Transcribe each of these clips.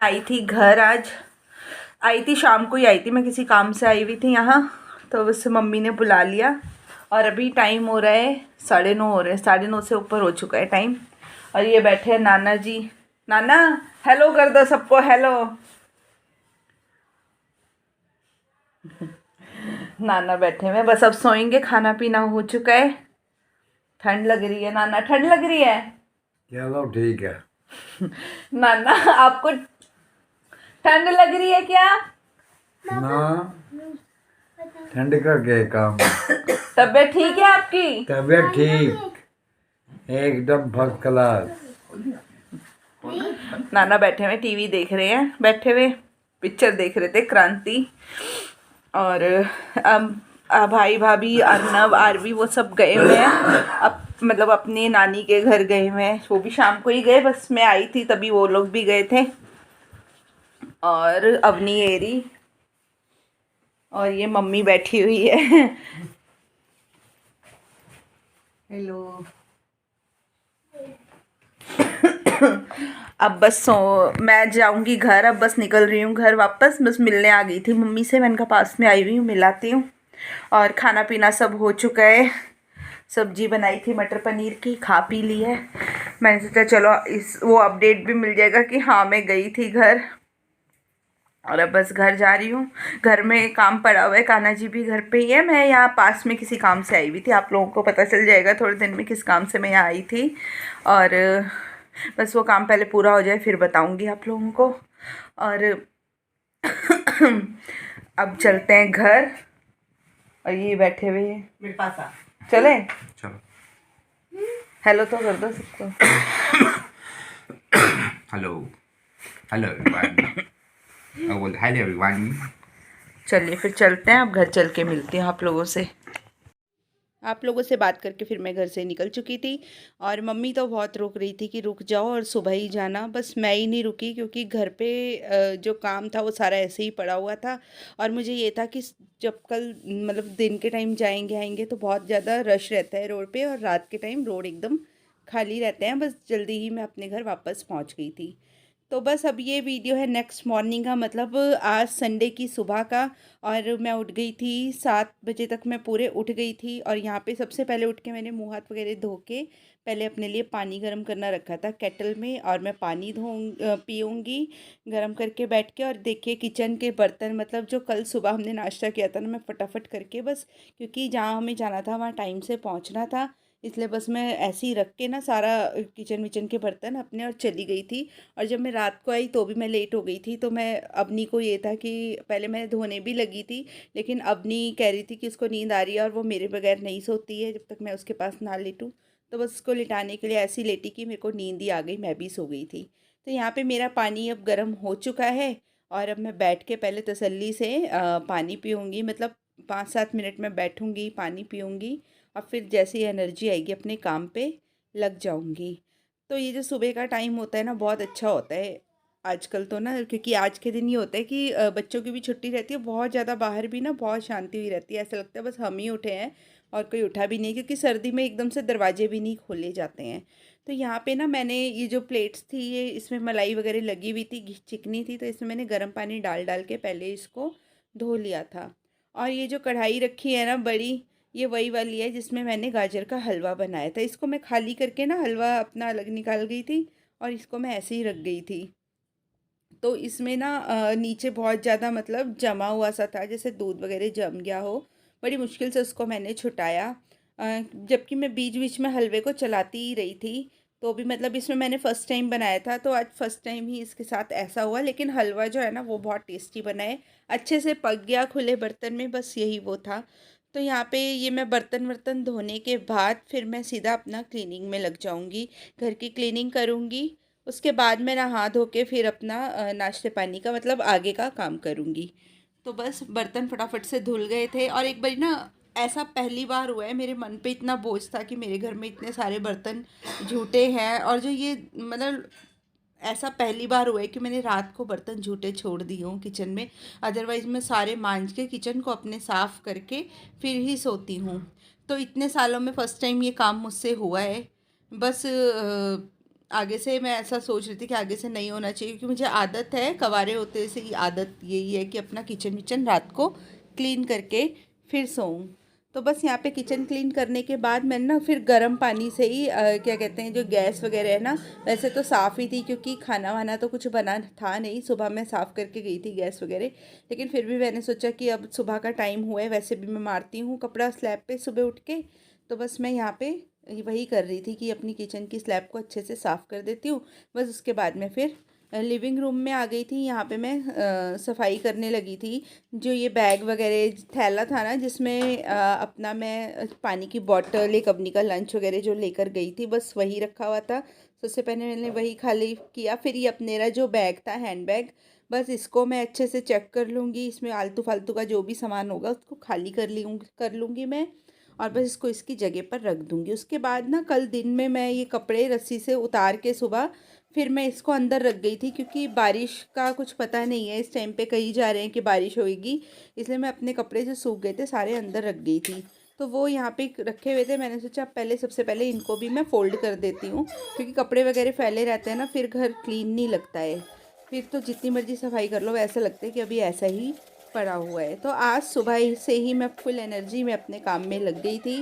आई थी घर आज। आई थी शाम को ही आई थी, मैं किसी काम से आई हुई थी यहाँ, तो बस मम्मी ने बुला लिया। और अभी टाइम हो रहा है 9:30 हो रहे हैं, 9:30 से ऊपर हो चुका है टाइम। और ये बैठे हैं नाना जी। नाना हेलो कर दो सबको, हेलो। नाना बैठे हुए हैं, बस अब सोएंगे, खाना पीना हो चुका है। ठंड लग रही है नाना, ठंड लग रही है। चलो ठीक है। नाना आपको ठंड लग रही है क्या? ना, ठंड का क्या काम है? तबीयत ठीक है आपकी? तबीयत ठीक, एकदम फर्स्ट क्लास। नाना बैठे हुए टीवी देख रहे हैं, बैठे हुए पिक्चर देख रहे थे क्रांति। और भाई भाभी अर्नब आरवी वो सब गए हुए हैं, अब मतलब अपने नानी के घर गए हुए हैं। वो भी शाम को ही गए, बस मैं आई थी तभी वो लोग भी गए थे। और अवनी एरी और ये मम्मी बैठी हुई है। हेलो। अब बस मैं जाऊंगी घर, अब बस निकल रही हूँ घर वापस, बस मिलने आ गई थी मम्मी से, मैंने कहा पास में आई हुई हूँ मिलाती हूँ। और खाना पीना सब हो चुका है, सब्जी बनाई थी मटर पनीर की, खा पी ली है। मैंने सोचा चलो इस वो अपडेट भी मिल जाएगा कि हाँ मैं गई थी घर। और अब बस घर जा रही हूँ। घर में काम पड़ा हुआ है, कान्हा जी भी घर पे ही है, मैं यहाँ पास में किसी काम से आई हुई थी। आप लोगों को पता चल जाएगा थोड़े दिन में किस काम से मैं यहाँ आई थी। और बस वो काम पहले पूरा हो जाए फिर बताऊँगी आप लोगों को। और अब चलते हैं घर। और ये बैठे हुए हैं मेरे पास, आ चले चलो। हेलो तो कर दो सबको। Hello, hello everyone. Hello everyone. चलिए फिर चलते हैं, अब घर चल के मिलती हूँ आप लोगों से। आप लोगों से बात करके फिर मैं घर से निकल चुकी थी। और मम्मी तो बहुत रोक रही थी कि रुक जाओ और सुबह ही जाना, बस मैं ही नहीं रुकी क्योंकि घर पे जो काम था वो सारा ऐसे ही पड़ा हुआ था। और मुझे ये था कि जब कल मतलब दिन के टाइम जाएंगे आएंगे तो बहुत ज़्यादा रश रहता है रोड पे, और रात के टाइम रोड एकदम खाली रहते हैं। बस जल्दी ही मैं अपने घर वापस पहुँच गई थी। तो बस अब ये वीडियो है नेक्स्ट मॉर्निंग का, मतलब आज संडे की सुबह का। और मैं उठ गई थी 7 बजे तक, मैं पूरे उठ गई थी। और यहाँ पे सबसे पहले उठ के मैंने मुँह हाथ वगैरह धो के पहले अपने लिए पानी गर्म करना रखा था केटल में, और मैं पानी पीऊँगी गर्म करके बैठ के। और देखिए किचन के बर्तन, मतलब जो कल सुबह हमने नाश्ता किया था ना, मैं फटाफट करके बस, क्योंकि जहाँ हमें जाना था वहाँ टाइम से पहुँचना था, इसलिए बस मैं ऐसे ही रख के ना सारा किचन विचन के बर्तन अपने और चली गई थी। और जब मैं रात को आई तो भी मैं लेट हो गई थी, तो मैं अवनी को ये था कि पहले मैं धोने भी लगी थी, लेकिन अवनी कह रही थी कि उसको नींद आ रही है और वो मेरे बगैर नहीं सोती है जब तक मैं उसके पास ना लेटूँ। तो बस उसको लिटाने के लिए ऐसी लेटी कि मेरे को नींद ही आ गई, मैं भी सो गई थी। तो यहाँ पे मेरा पानी अब गर्म हो चुका है। और अब मैं बैठ के पहले तसल्ली से पानी पीऊँगी, मतलब 5-7 मिनट में बैठूँगी पानी पीऊँगी, और फिर जैसे ही एनर्जी आएगी अपने काम पे लग जाऊँगी। तो ये जो सुबह का टाइम होता है ना बहुत अच्छा होता है आजकल तो ना, क्योंकि आज के दिन ये होता है कि बच्चों की भी छुट्टी रहती है, बहुत ज़्यादा बाहर भी ना बहुत शांति हुई रहती है, ऐसा लगता है बस हम ही उठे हैं और कोई उठा भी नहीं, क्योंकि सर्दी में एकदम से दरवाजे भी नहीं खोले जाते हैं। तो यहाँ पे ना मैंने ये जो प्लेट्स थी ये इसमें मलाई वगैरह लगी हुई थी, चिकनी थी, तो इसमें मैंने गर्म पानी डाल डाल के पहले इसको धो लिया था। और ये जो कढ़ाई रखी है ना बड़ी, ये वही वाली है जिसमें मैंने गाजर का हलवा बनाया था। इसको मैं खाली करके ना हलवा अपना अलग निकाल गई थी, और इसको मैं ऐसे ही रख गई थी। तो इसमें ना नीचे बहुत ज़्यादा मतलब जमा हुआ सा था, जैसे दूध वगैरह जम गया हो। बड़ी मुश्किल से उसको मैंने छुटाया, जबकि मैं बीच बीच में हलवे को चलाती ही रही थी। तो भी मतलब इसमें मैंने फ़र्स्ट टाइम बनाया था, तो आज फर्स्ट टाइम ही इसके साथ ऐसा हुआ, लेकिन हलवा जो है ना वो बहुत टेस्टी बना है, अच्छे से पक गया खुले बर्तन में, बस यही वो था। तो यहाँ पे ये मैं बर्तन वर्तन धोने के बाद फिर मैं सीधा अपना क्लीनिंग में लग जाऊँगी, घर की क्लीनिंग करूँगी। उसके बाद मैं नहा धो के फिर अपना नाश्ते पानी का मतलब आगे का काम करूँगी। तो बस बर्तन फटाफट से धुल गए थे। और एक बारी ना ऐसा पहली बार हुआ है, मेरे मन पे इतना बोझ था कि मेरे घर में इतने सारे बर्तन झूठे हैं, और जो ये मतलब ऐसा पहली बार हुआ है कि मैंने रात को बर्तन झूठे छोड़ दिए हों किचन में। अदरवाइज़ मैं सारे मांज के किचन को अपने साफ़ करके फिर ही सोती हूँ। तो इतने सालों में फ़र्स्ट टाइम ये काम मुझसे हुआ है। बस आगे से मैं ऐसा सोच रही थी कि आगे से नहीं होना चाहिए, क्योंकि मुझे आदत है, कवारे होते से ही आदत यही है कि अपना किचन विचन रात को क्लीन करके फिर सोऊं। तो बस यहाँ पे किचन क्लीन करने के बाद मैंने ना फिर गर्म पानी से ही क्या कहते हैं, जो गैस वगैरह है ना, वैसे तो साफ़ ही थी क्योंकि खाना वाना तो कुछ बना था नहीं, सुबह मैं साफ़ करके गई थी गैस वगैरह। लेकिन फिर भी मैंने सोचा कि अब सुबह का टाइम हुआ है, वैसे भी मैं मारती हूँ कपड़ा स्लैब पे सुबह उठ के। तो बस मैं यहाँ पे वही कर रही थी कि अपनी किचन की स्लैब को अच्छे से साफ़ कर देती हूँ। बस उसके बाद मैं फिर लिविंग रूम में आ गई थी। यहाँ पे मैं सफाई करने लगी थी। जो ये बैग वगैरह थैला था ना, जिसमें अपना मैं पानी की बॉटल, एक अपनी का लंच वगैरह जो लेकर गई थी, बस वही रखा हुआ था। सबसे पहले मैंने वही खाली किया। फिर ये अपनेरा जो बैग था, हैंड बैग, बस इसको मैं अच्छे से चेक कर लूँगी। इसमें आलतू फालतू का जो भी सामान होगा उसको खाली कर लूँगी मैं, और बस इसको इसकी जगह पर रख दूँगी। उसके बाद ना कल दिन में मैं ये कपड़े रस्सी से उतार के सुबह फिर मैं इसको अंदर रख गई थी, क्योंकि बारिश का कुछ पता नहीं है इस टाइम पे, कहीं जा रहे हैं कि बारिश होगी, इसलिए मैं अपने कपड़े जो सूख गए थे सारे अंदर रख गई थी। तो वो यहाँ पे रखे हुए थे, मैंने सोचा पहले सबसे पहले इनको भी मैं फ़ोल्ड कर देती हूँ, क्योंकि कपड़े वगैरह फैले रहते हैं ना, फिर घर क्लीन नहीं लगता है। फिर तो जितनी मर्ज़ी सफाई कर लो ऐसा लगता है कि अभी ऐसा ही पड़ा हुआ है। तो आज सुबह से ही मैं फुल एनर्जी में अपने काम में लग गई थी।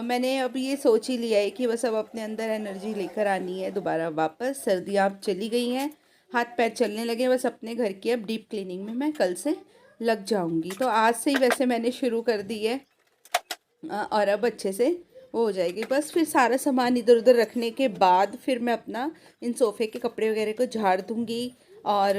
मैंने अब ये सोच ही लिया है कि बस अब अपने अंदर एनर्जी लेकर आनी है दोबारा वापस। सर्दियाँ अब चली गई हैं, हाथ पैर चलने लगे, बस अपने घर की अब डीप क्लीनिंग में मैं कल से लग जाऊंगी। तो आज से ही वैसे मैंने शुरू कर दी है, और अब अच्छे से वो हो जाएगी। बस फिर सारा सामान इधर उधर रखने के बाद फिर मैं अपना इन सोफ़े के कपड़े वगैरह को झाड़ दूँगी। और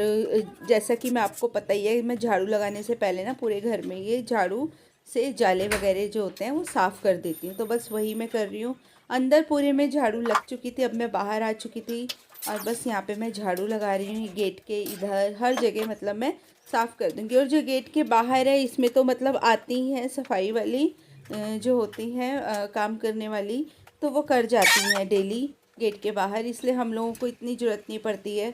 जैसा कि मैं आपको पता ही है, मैं झाड़ू लगाने से पहले ना पूरे घर में ये झाड़ू से जाले वगैरह जो होते हैं वो साफ़ कर देती हूँ। तो बस वही मैं कर रही हूँ। अंदर पूरे में झाड़ू लग चुकी थी, अब मैं बाहर आ चुकी थी, और बस यहाँ पे मैं झाड़ू लगा रही हूँ। गेट के इधर हर जगह मतलब मैं साफ़ कर दूँगी। और जो गेट के बाहर है, इसमें तो मतलब आती ही हैं सफाई वाली जो होती हैं काम करने वाली, तो वो कर जाती हैं डेली गेट के बाहर, इसलिए हम लोगों को इतनी ज़रूरत नहीं पड़ती है।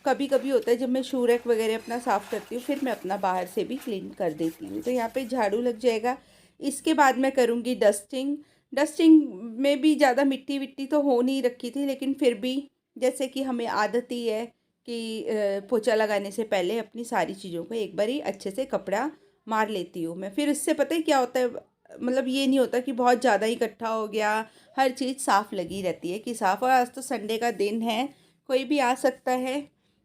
कभी कभी होता है जब मैं शू रैक वगैरह अपना साफ़ करती हूँ, फिर मैं अपना बाहर से भी क्लीन कर देती हूँ। तो यहाँ पे झाड़ू लग जाएगा। इसके बाद मैं करूँगी डस्टिंग। डस्टिंग में भी ज़्यादा मिट्टी विट्टी तो हो नहीं रखी थी, लेकिन फिर भी जैसे कि हमें आदत ही है कि पोछा लगाने से पहले अपनी सारी चीज़ों को एक बार ही अच्छे से कपड़ा मार लेती हूँ मैं। फिर इससे पता है क्या होता है, मतलब ये नहीं होता कि बहुत ज़्यादा इकट्ठा हो गया, हर चीज़ साफ़ लगी रहती है कि साफ़। और आज तो संडे का दिन है, कोई भी आ सकता है।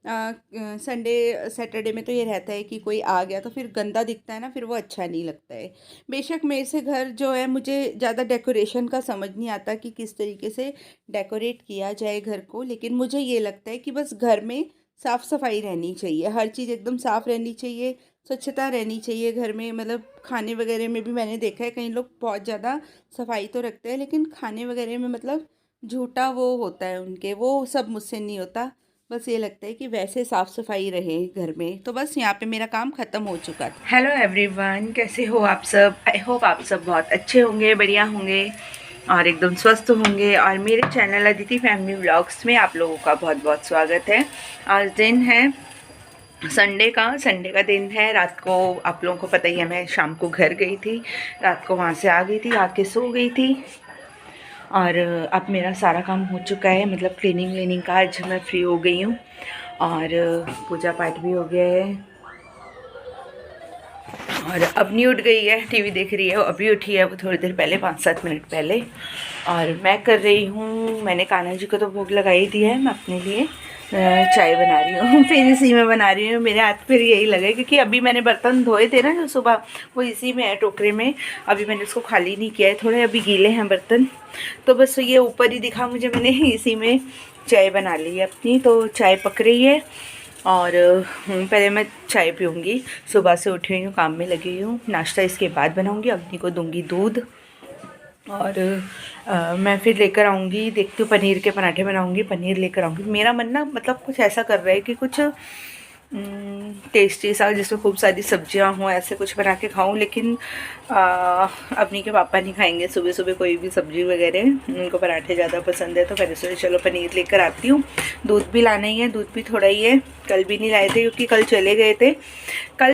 संडे सैटरडे में तो ये रहता है कि कोई आ गया तो फिर गंदा दिखता है ना, फिर वो अच्छा नहीं लगता है। बेशक मेरे से घर जो है, मुझे ज़्यादा डेकोरेशन का समझ नहीं आता कि किस तरीके से डेकोरेट किया जाए घर को, लेकिन मुझे ये लगता है कि बस घर में साफ़ सफाई रहनी चाहिए, हर चीज़ एकदम साफ़ रहनी चाहिए, स्वच्छता रहनी चाहिए घर में। मतलब खाने वगैरह में भी मैंने देखा है कई लोग बहुत ज़्यादा सफाई तो रखते हैं, लेकिन खाने वगैरह में मतलब झूठा वो होता है उनके, वो सब मुझसे नहीं होता। बस ये लगता है कि वैसे साफ़ सफाई रहे घर में। तो बस यहाँ पे मेरा काम ख़त्म हो चुका था। हेलो एवरीवन, कैसे हो आप सब? आई होप आप सब बहुत अच्छे होंगे, बढ़िया होंगे और एकदम स्वस्थ होंगे। और मेरे चैनल अदिति फैमिली व्लॉग्स में आप लोगों का बहुत बहुत स्वागत है। आज दिन है संडे का दिन है। रात को आप लोगों को पता ही है, मैं शाम को घर गई थी, रात को वहाँ से आ गई थी, आके सो गई थी। और अब मेरा सारा काम हो चुका है, मतलब क्लीनिंग का आज मैं फ्री हो गई हूँ, और पूजा पाठ भी हो गया है। और अब नहीं उठ गई है, टीवी देख रही है, वो अभी उठी है, वो थोड़ी देर पहले, 5-7 मिनट पहले। और मैं कर रही हूँ, मैंने कान्हा जी को तो भोग लगाई दी है, मैं अपने लिए चाय बना रही हूँ। फिर इसी में बना रही हूँ, मेरे हाथ फिर यही लगे, क्योंकि अभी मैंने बर्तन धोए थे ना जो सुबह, वो इसी में है टोकरे में, अभी मैंने उसको खाली नहीं किया है, थोड़े अभी गीले हैं बर्तन, तो बस ये ऊपर ही दिखा मुझे, मैंने इसी में चाय बना ली है अपनी। तो चाय पक रही है, और पहले मैं चाय पीऊँगी। सुबह से उठी हुई हूँ, काम में लगी हुई हूँ, नाश्ता इसके बाद बनाऊँगी, अग्नि को दूँगी दूध, और मैं फिर लेकर आऊँगी, देखती हूँ पनीर के पराठे बनाऊँगी, पनीर लेकर आऊँगी। मेरा मन ना मतलब कुछ ऐसा कर रहा है कि कुछ टेस्टी सा, जिसमें खूब सारी सब्जियां हों, ऐसे कुछ बना के खाऊं। लेकिन अपनी के पापा नहीं खाएंगे सुबह सुबह कोई भी सब्जी वगैरह, उनको पराठे ज़्यादा पसंद है। तो मैंने सोचा चलो पनीर लेकर आती हूँ। दूध भी लाना ही है, दूध भी थोड़ा ही है, कल भी नहीं लाए थे क्योंकि कल चले गए थे कल।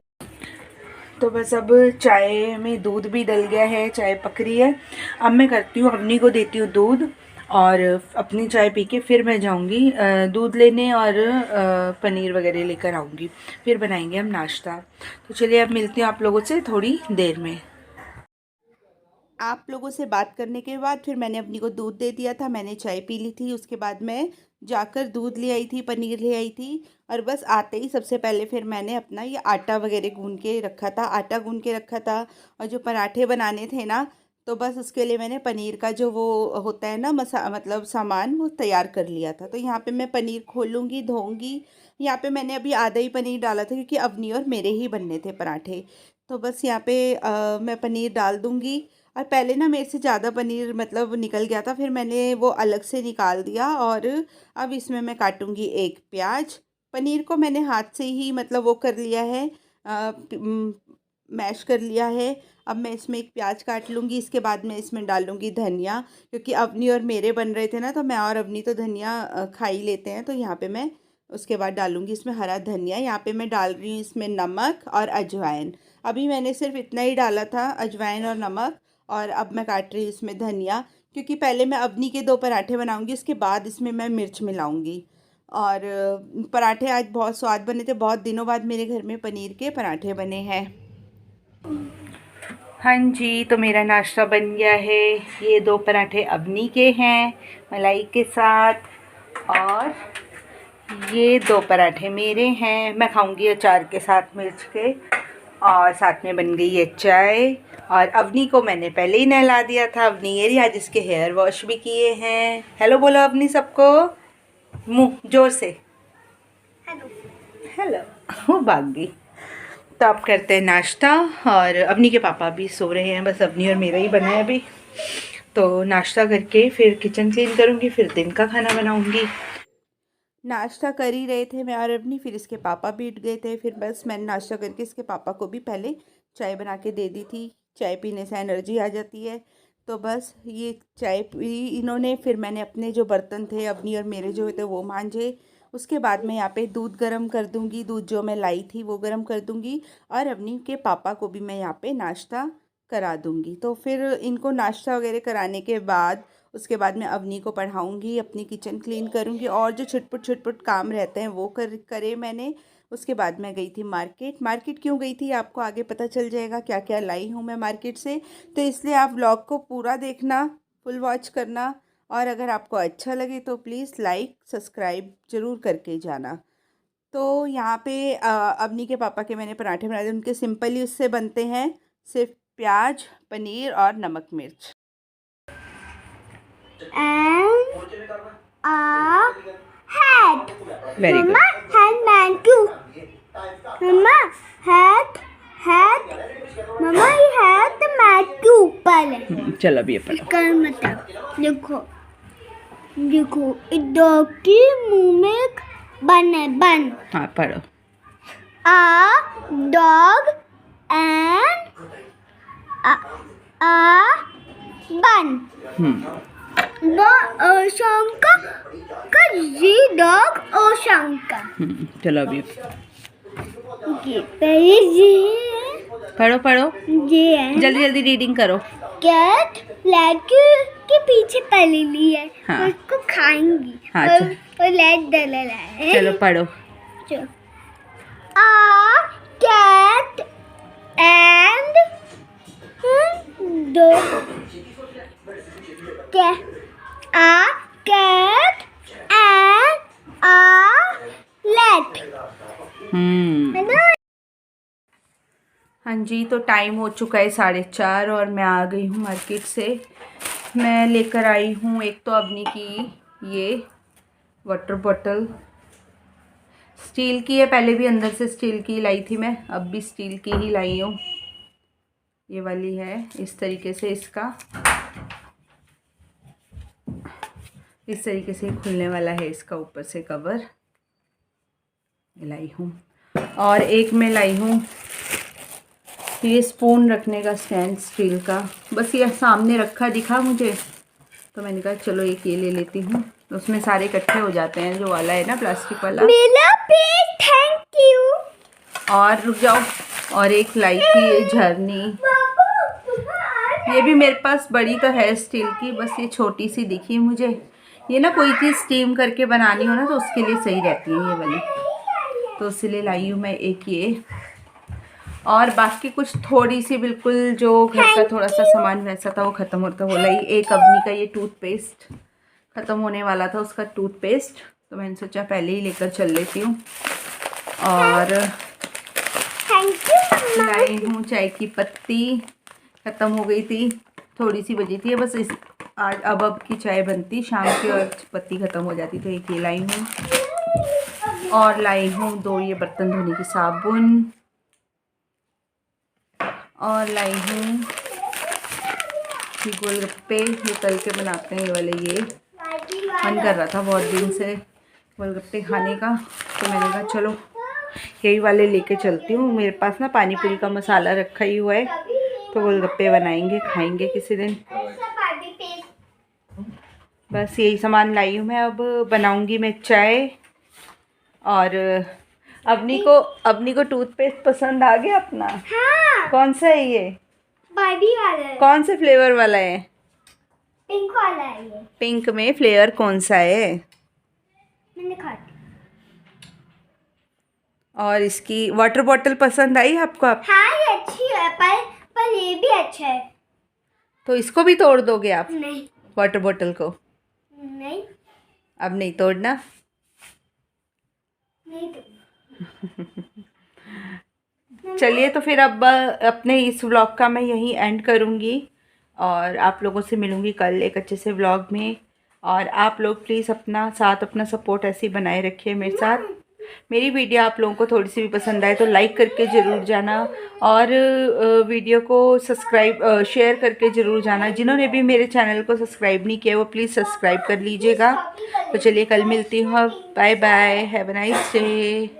तो बस अब चाय में दूध भी डल गया है, चाय पक रही है। अब मैं करती हूँ, अवनी को देती हूँ दूध, और अपनी चाय पी के फिर मैं जाऊंगी दूध लेने और पनीर वगैरह लेकर आऊँगी, फिर बनाएंगे हम नाश्ता। तो चलिए अब मिलती हूँ आप लोगों से थोड़ी देर में। आप लोगों से बात करने के बाद फिर मैंने अपनी को दूध दे दिया था, मैंने चाय पी ली थी, उसके बाद मैं जाकर दूध ले आई थी, पनीर ले आई थी। और बस आते ही सबसे पहले फिर मैंने अपना ये आटा वगैरह गूंद के रखा था, आटा गूंद के रखा था। और जो पराठे बनाने थे ना, तो बस उसके लिए मैंने पनीर का जो वो होता है ना मतलब सामान, वो तैयार कर लिया था। तो यहाँ पे मैं पनीर खोलूँगी, धोऊँगी। यहाँ पे मैंने अभी आधा ही पनीर डाला था क्योंकि अवनी और मेरे ही बनने थे पराठे। तो बस यहाँ पे मैं पनीर डाल दूँगी। और पहले ना मेरे से ज़्यादा पनीर मतलब निकल गया था, फिर मैंने वो अलग से निकाल दिया। और अब इसमें मैं काटूँगी एक प्याज। पनीर को मैंने हाथ से ही मतलब वो कर लिया है, मैश कर लिया है। अब मैं इसमें एक प्याज काट लूँगी, इसके बाद मैं इसमें डाल लूँगी धनिया, क्योंकि अवनी और मेरे बन रहे थे ना, तो मैं और अवनी तो धनिया खा ही लेते हैं। तो यहाँ पे मैं उसके बाद डालूँगी इसमें हरा धनिया। यहाँ पे मैं डाल रही हूँ इसमें नमक और अजवाइन। अभी मैंने सिर्फ इतना ही डाला था, अजवाइन और नमक। और अब मैं काट रही हूँ इसमें धनिया, क्योंकि पहले मैं अवनी के 2 पराठे बनाऊँगी, उसके बाद इसमें मैं मिर्च मिलाऊँगी। और पराठे आज बहुत स्वाद बने थे, बहुत दिनों बाद मेरे घर में पनीर के पराठे बने हैं। हाँ जी, तो मेरा नाश्ता बन गया है। ये 2 पराठे अवनी के हैं मलाई के साथ, और ये 2 पराठे मेरे हैं, मैं खाऊंगी अचार के साथ मिर्च के। और साथ में बन गई है चाय। और अवनी को मैंने पहले ही नहला दिया था, अवनी ये रही, आज इसके हेयर वॉश भी किए हैं। हेलो बोलो अवनी सबको, मुँह जोर से हेलो हेलो। वो भाग गई। तो आप करते हैं नाश्ता, और अवनी के पापा भी सो रहे हैं, बस अवनी और मेरा ही बना है अभी। तो नाश्ता करके फिर किचन क्लीन करूँगी, फिर दिन का खाना बनाऊँगी। नाश्ता कर ही रहे थे मैं और अवनी, फिर इसके पापा भी उठ गए थे। फिर बस मैंने नाश्ता करके इसके पापा को भी पहले चाय बना के दे दी थी, चाय पीने से एनर्जी आ जाती है। तो बस ये चाय पी इन्होंने, फिर मैंने अपने जो बर्तन थे अवनी और मेरे जो थे वो मांजे। उसके बाद मैं यहाँ पे दूध गर्म कर दूँगी, दूध जो मैं लाई थी वो गर्म कर दूँगी। और अवनी के पापा को भी मैं यहाँ पे नाश्ता करा दूँगी। तो फिर इनको नाश्ता वगैरह कराने के बाद उसके बाद मैं अवनी को पढ़ाऊँगी, अपनी किचन क्लीन करूँगी, और जो छुटपुट काम रहते हैं वो करे मैंने। उसके बाद मैं गई थी मार्केट क्यों गई थी आपको आगे पता चल जाएगा, क्या क्या लाई हूँ मैं मार्केट से। तो इसलिए आप व्लॉग को पूरा देखना, फुल वॉच करना। और अगर आपको अच्छा लगे तो प्लीज़ लाइक सब्सक्राइब ज़रूर करके जाना। तो यहाँ पे अवनी के पापा के मैंने पराठे बनाए थे, उनके सिंपल ही उससे बनते हैं, सिर्फ प्याज, पनीर और नमक मिर्च। And a hat. Very good. Mama had mango. Mama had. Mama ये hat तो मैट के ऊपर है। चल अब ये पढ़ो। इसका मतलब देखो इस डॉग के मुंह में एक बन है, बन। हाँ पढ़ो। A dog and a bun. शंका का ये डॉग और शंका। चलो अभी ये पहले ये पढ़ो ये है जल्दी जल्दी रीडिंग करो। कैट लैट के पीछे पली ली है। हाँ। उसको खाएंगी। हाँ, और लैट डला है। चलो पढ़ो। A cat and dog. A cat and a rat. है ना? हाँ जी, तो टाइम हो चुका है 4:30 और मैं आ गई हूँ मार्केट से। मैं लेकर आई हूँ एक तो अवनी की ये वाटर बॉटल, स्टील की है, पहले भी अंदर से स्टील की लाई थी मैं, अब भी स्टील की ही लाई हूँ। ये वाली है इस तरीके से, इसका इस तरीके से खुलने वाला है, इसका ऊपर से कवर लाई हूँ। और एक मैं लाई हूँ ये स्पून रखने का स्टैंड स्टील का, बस ये सामने रखा दिखा मुझे तो मैंने कहा चलो एक ये ले लेती हूँ, तो उसमें सारे इकट्ठे हो जाते हैं, जो वाला है ना प्लास्टिक वाला। मेरा पेट, थैंक यू। और रुक जाओ, और एक लाई थी झरनी, ये भी मेरे पास बड़ी तो है स्टील की, बस ये छोटी सी दिखी मुझे। ये ना कोई चीज़ स्टीम करके बनानी हो ना तो उसके लिए सही रहती है ये वाली, तो इसलिए लाई हूँ मैं एक ये। और बाकी कुछ थोड़ी सी बिल्कुल जो घर का थोड़ा सा सामान वैसा था वो ख़त्म होता हो लाई। एक अवनी का ये टूथपेस्ट ख़त्म होने वाला था, उसका टूथपेस्ट, तो मैंने सोचा पहले ही लेकर चल लेती हूँ। और लाई हूँ चाय की पत्ती, ख़त्म हो गई थी, थोड़ी सी बची थी बस। इस आज अब की चाय बनती शाम की और पत्ती ख़त्म हो जाती, तो एक ये लाई हूँ। और लाई हूँ 2 ये बर्तन धोने की साबुन। और लाई हूँ गोलगप्पे, ये तल के बनाते हैं ये वाले। ये मन कर रहा था बहुत दिन से गोलगप्पे खाने का, तो मैंने कहा चलो यही वाले लेके चलती हूँ। मेरे पास ना पानी पूरी का मसाला रखा ही हुआ है, तो गोलगप्पे बनाएंगे खाएंगे किसी दिन। बस यही सामान लाई हूँ मैं। अब बनाऊंगी मैं चाय। और अवनी को टूथपेस्ट पसंद आ गया अपना? हाँ। कौन सा है ये? बार्बी वाला है। कौन से फ्लेवर वाला है? पिंक वाला है ये। पिंक में फ्लेवर कौन सा है? मैंने खा ली। और इसकी वाटर बॉटल पसंद आई आपको? हाँ ये अच्छी है, पर ये भी अच्छा है। तो इसको भी तोड़ दोगे आप? नहीं। वाटर बॉटल को? नहीं। अब नहीं तोड़ना? नहीं तो। चलिए तो फिर अब अपने इस व्लॉग का मैं यहीं एंड करूँगी और आप लोगों से मिलूँगी कल एक अच्छे से व्लॉग में। और आप लोग प्लीज़ अपना सपोर्ट ऐसे ही बनाए रखिए मेरे साथ। मेरी वीडियो आप लोगों को थोड़ी सी भी पसंद आए तो लाइक करके ज़रूर जाना, और वीडियो को शेयर करके ज़रूर जाना। जिन्होंने भी मेरे चैनल को सब्सक्राइब नहीं किया वो प्लीज़ सब्सक्राइब कर लीजिएगा। तो चलिए कल मिलती हूँ। Bye bye, have a nice day.